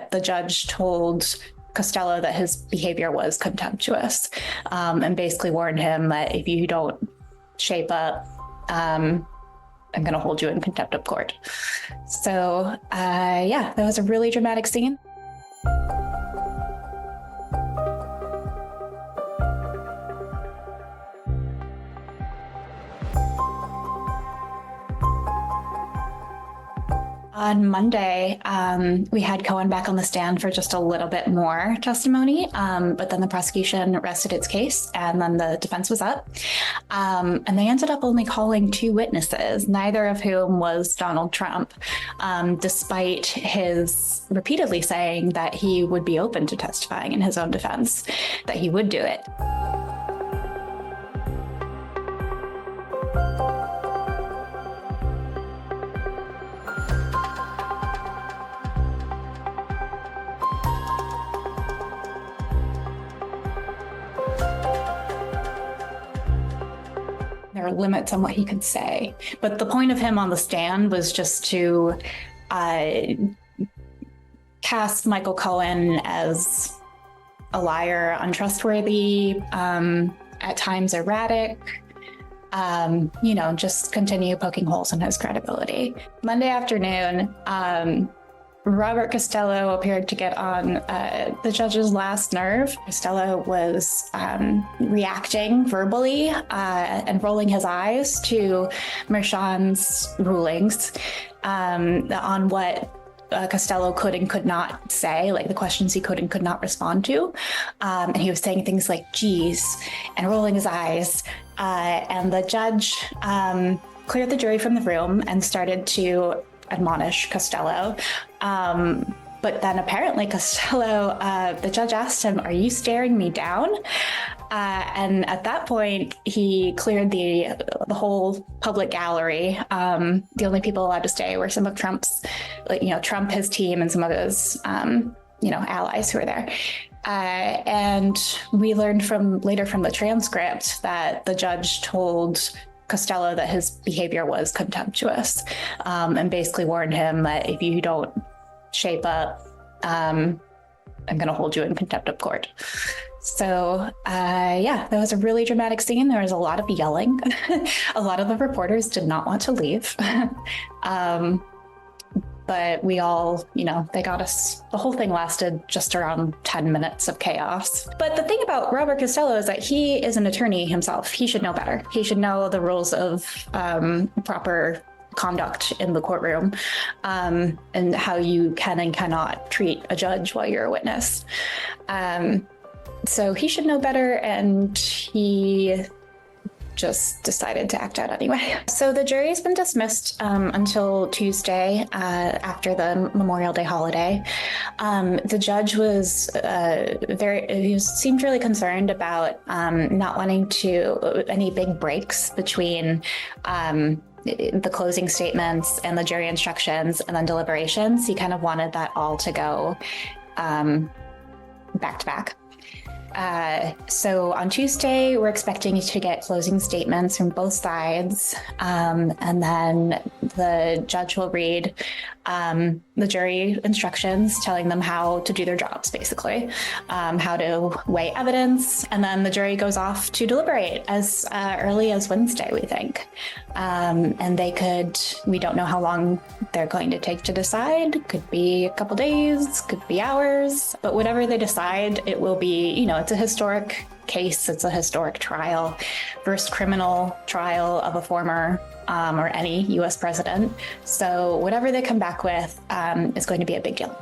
that the judge told Costello that his behavior was contemptuous, and basically warned him that if you don't shape up, I'm going to hold you in contempt of court. So, yeah, that was a really dramatic scene. On Monday, we had Cohen back on the stand for just a little bit more testimony, but then the prosecution rested its case, and then the defense was up. And they ended up only calling 2 witnesses, neither of whom was Donald Trump, despite his repeatedly saying that he would be open to testifying in his own defense, that he would do it. There are limits on what he could say. But the point of him on the stand was just to cast Michael Cohen as a liar, untrustworthy, at times erratic, just continue poking holes in his credibility. Monday afternoon, Robert Costello appeared to get on the judge's last nerve. Costello was reacting verbally and rolling his eyes to Merchan's rulings on what Costello could and could not say, like the questions he could and could not respond to. And he was saying things like, geez, and rolling his eyes. And the judge cleared the jury from the room and started to admonish Costello. But then apparently Costello, the judge asked him, "Are you staring me down?" And at that point, he cleared the whole public gallery. The only people allowed to stay were some of Trump's, Trump, his team, and some of his, allies who were there. And we learned later from the transcript that the judge told Costello that his behavior was contemptuous, and basically warned him that if you don't shape up, I'm going to hold you in contempt of court. So, that was a really dramatic scene. There was a lot of yelling. A lot of the reporters did not want to leave. But we all, they got us, the whole thing lasted just around 10 minutes of chaos. But the thing about Robert Costello is that he is an attorney himself. He should know better. He should know the rules of proper conduct in the courtroom, and how you can and cannot treat a judge while you're a witness. So he should know better, and he just decided to act out anyway. So the jury has been dismissed until Tuesday, after the Memorial Day holiday. The judge was seemed really concerned about not wanting any big breaks between the closing statements and the jury instructions and then deliberations. He kind of wanted that all to go back to back. So on Tuesday, we're expecting to get closing statements from both sides, and then the judge will read the jury instructions telling them how to do their jobs, basically, how to weigh evidence, and then the jury goes off to deliberate as early as Wednesday, we think. And we don't know how long they're going to take to decide. Could be a couple days, could be hours, but whatever they decide, it will be, it's a historic case. It's a historic trial, first criminal trial of a former or any U.S. president. So whatever they come back with is going to be a big deal.